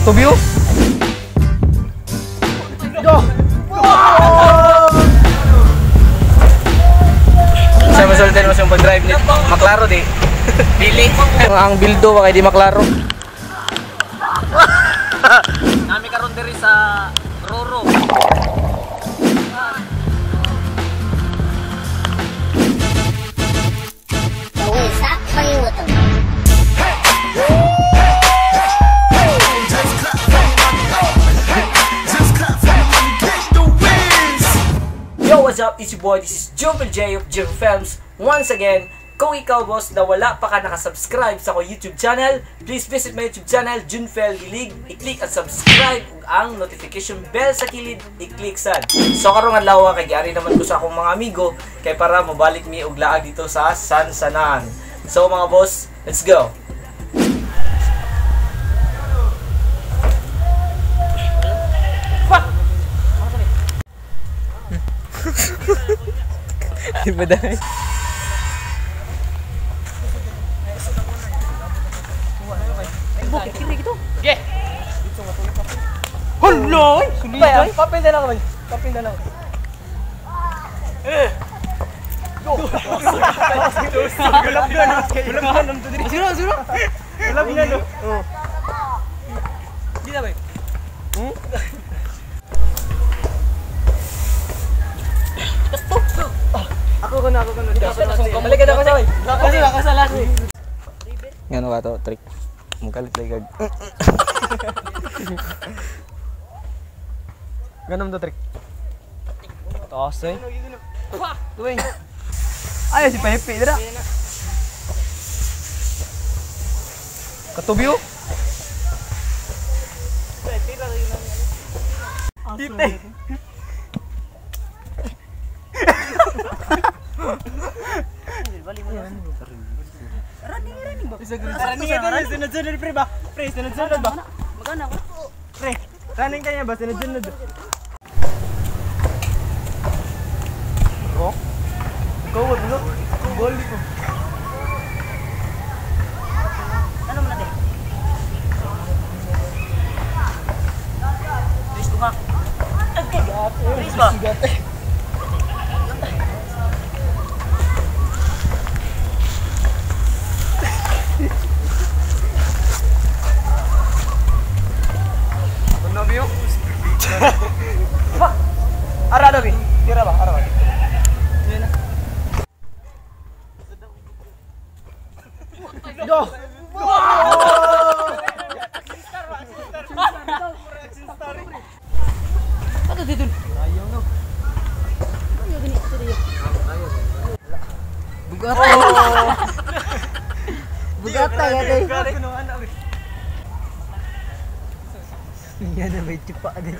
Katubyo? Sa masultan mo siyang pag-drive nito. Maklaro di. Pili. Ang bildo kay di maklaro. Nami karon diri sa Roro. Yo, what's up? It's your boy. This is Jubel J of Jubel Films. Once again, kung ikaw boss na wala pa ka nakasubscribe sa ko YouTube channel, please visit my YouTube channel, Junfel Gilig. I-click at subscribe ug ang notification bell sa kilid, i-click sad. So karong adlaw kay giari naman ko sa akong mga amigo kay para mabalik mi og laag dito sa Sansanaan. So mga boss, let's go. Iba dahil. Bukit kiri gitu. Ge. Hello. Sulitan. Papel na lang kami. Papel na lang. Go. Gulap na. Gulap na to diri. Sino? Gulap na no. Oh. Di na ba? Ako ko na. Balik ka na kasi. Nakasalas eh. Ngano ka to, trick? Mungkalit lagi kag. Ganun to, trick. Taas eh. Tuwing. Ay, si Pepe dira. Katubyo? Dite. Running ba? Sunod-sunod pre ba? Pre, sunod-sunod ba? Magana ko. Pre, running kanya ba? Sunod-sunod. Oh? Ikaw wag mo. Goal ko. Ano mo na din? Please ko ha. Okay. Please ba? Arado bi, tira ba? Arado. Yan na. Go. Ano dito? Ayaw no. Ayaw gani ito diyo. Bugat. Bugat ta gani. Yan na may tipa din.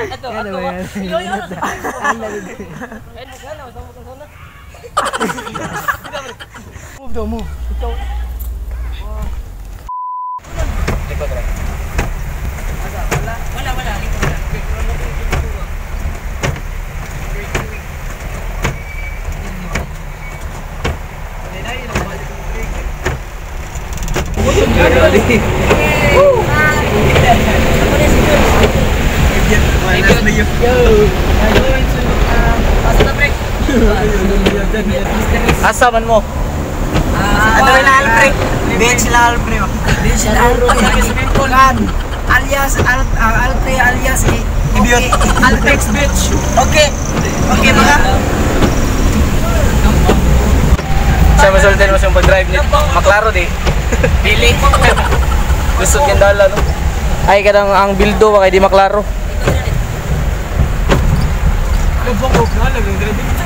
Ato. Move. Ito. Likod ra. Wala. Asa man mo? Ano na Alfred? Bench na Alfred. Alias Alfred alias Ibiot. Alfrex Beach. Okay mga. Sa masultan mo siyang pag-drive nito. Maklaro di. Pili. Gusto yung dala no? Ay kadang ang bildo kay di maklaro. Lubong na lang yung driving ito.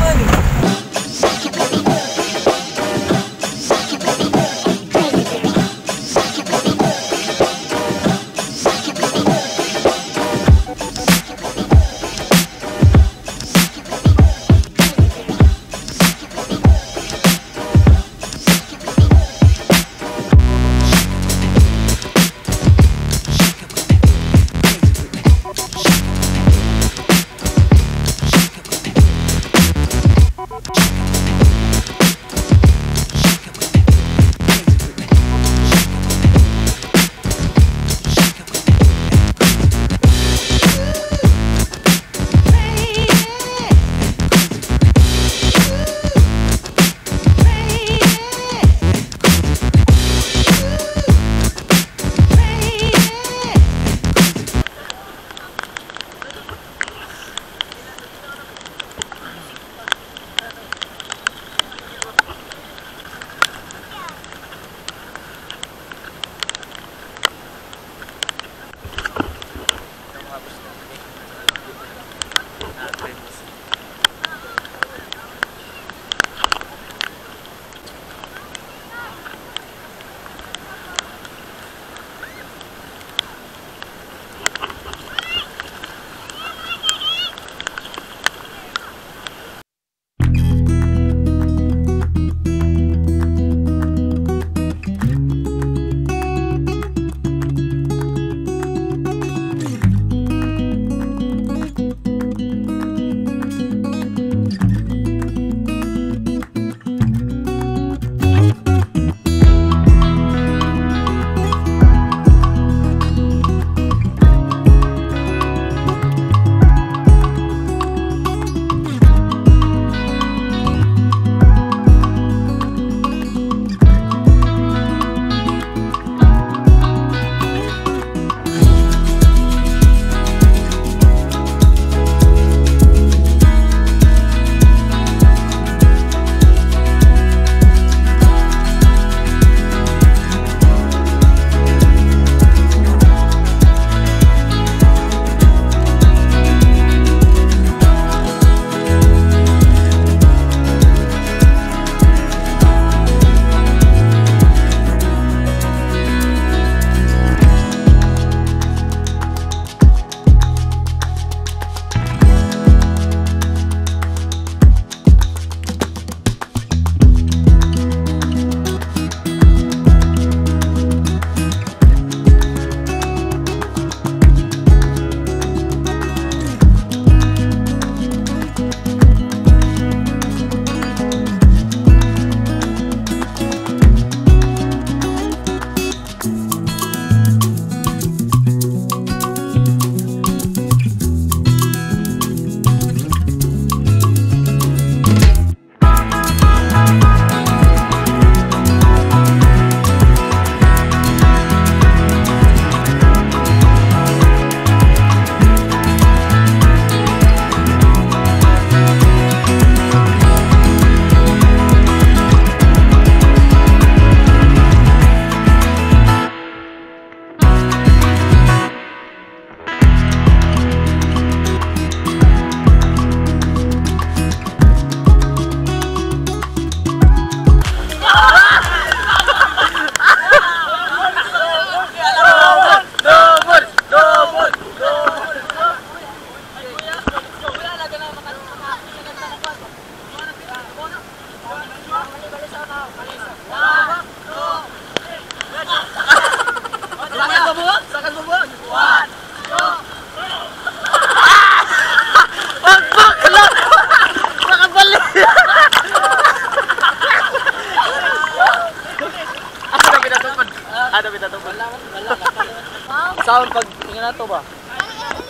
Sound pag tingnan na to ba?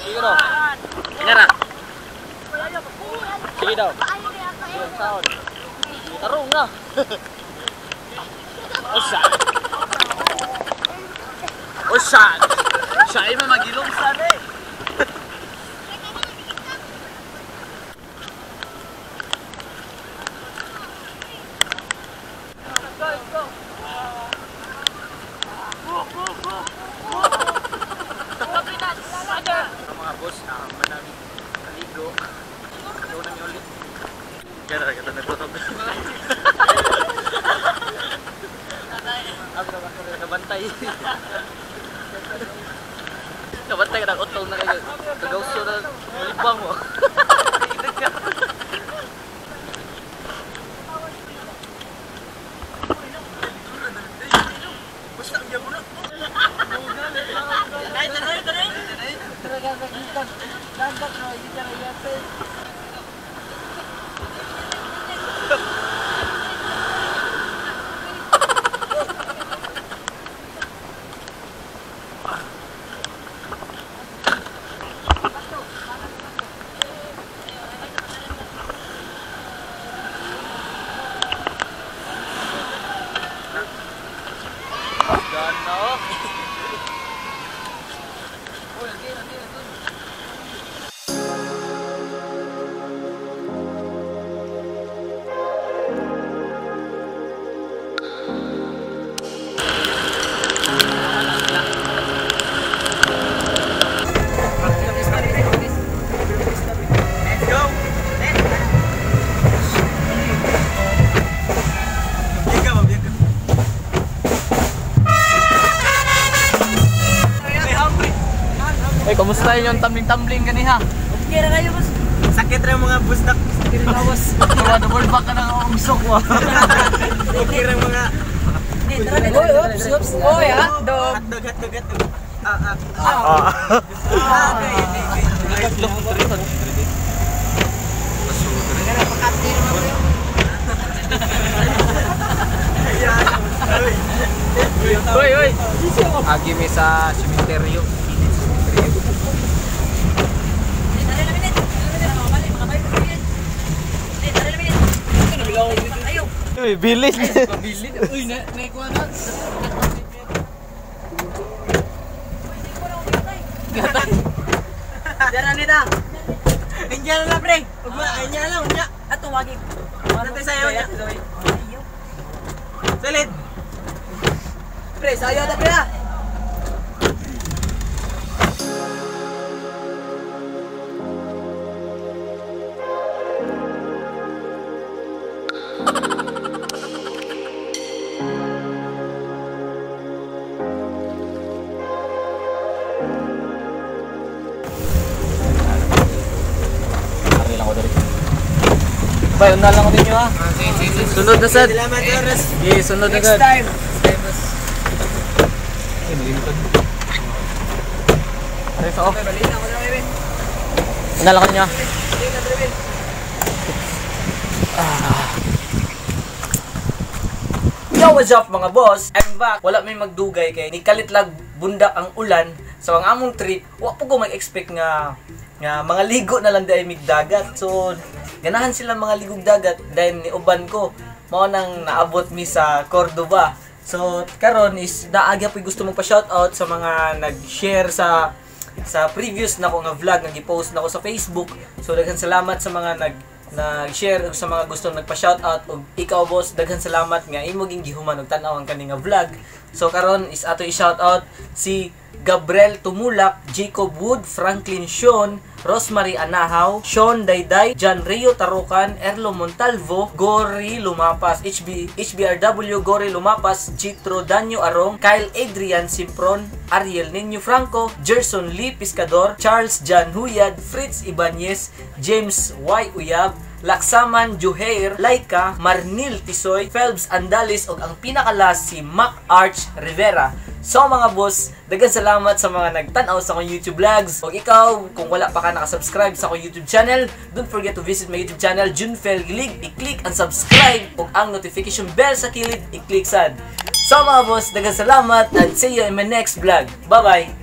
Sige no. Tingnan na. Sige daw. Sige sound. Tarong na. Osan. Osan. Siya ay mamagilong sana eh. Mga boss, manamig kaligo. Ikaw namin ulit. Kaya kita nagtutog. Nabantay. Nabantay ka ng utol na kayo. Nagawso na malibang mo. Kamusta yung tumbling-tumbling ganiha? Okay na kayo, boss. Sakit rin mga bus na. Sakit rin boss. Double back ka na usok mo. Okay rin mga... Oy, oops, oops. Oy, hotdog. Hotdog. Oy. Agi mi sa sementeryo. Uy, bilin. Bilin. Uy, naikuha na. Diyan na nita. Diyan na pre. Diyan lang. Ato, wagi. Nantay sa'yo. Salid. Pre, sa'yo na pre. Bay, undan lang ko din nyo ha. Sunod na sad. Salamat, Doris. Okay, sunod na Next sad. time. Ay, nalimutan. Aray sa off. Undan lang ko din nyo. Yo, what's up mga boss? I'm back. Wala may magdugay kay ni kalitlag bundak ang ulan sa mga among trip. Wa po ko mag-expect nga mga ligo na lang dahil migdagat. So, ganahan sila mga ligog dagat dahil ni uban ko mao nang naabot mi sa Cordoba. So, karon is naagya po gusto mong pa-shoutout sa mga nag-share sa previous na ko nga vlog nga gi-post na ko sa Facebook. So, daghan salamat sa mga nag-share ug sa mga gusto nagpa-shoutout ug ikaw boss daghan salamat nga imo ging gihuman og tan-aw ang kani nga vlog. So karon is ato i-shoutout si Gabriel Tumulak, Jacob Wood, Franklin Sean, Rosemary Anahaw, Sean Dayday, John Rio Tarukan, Erlo Montalvo, Gori Lumapas, HBRW Gori Lumapas, Chitro Danyo Arong, Kyle Adrian Simpron, Ariel Niño Franco, Gerson Lee Piscador, Charles Jan Huyad, Fritz Ibanez, James Y. Uyab, Laksaman Juhair, Laika, Marnil Tisoy, Phelps Andalis ug ang pinakalas si Mac Arch Rivera. So mga boss, daghang salamat sa mga nagtan-aw sa akong YouTube vlogs. Ug ikaw, kung wala pa ka nakasubscribe sa akong YouTube channel, don't forget to visit my YouTube channel, Junfel Gilig. I-click ang subscribe ug ang notification bell sa kilid, i-click sad. So mga boss, daghang salamat and see you in my next vlog. Bye-bye!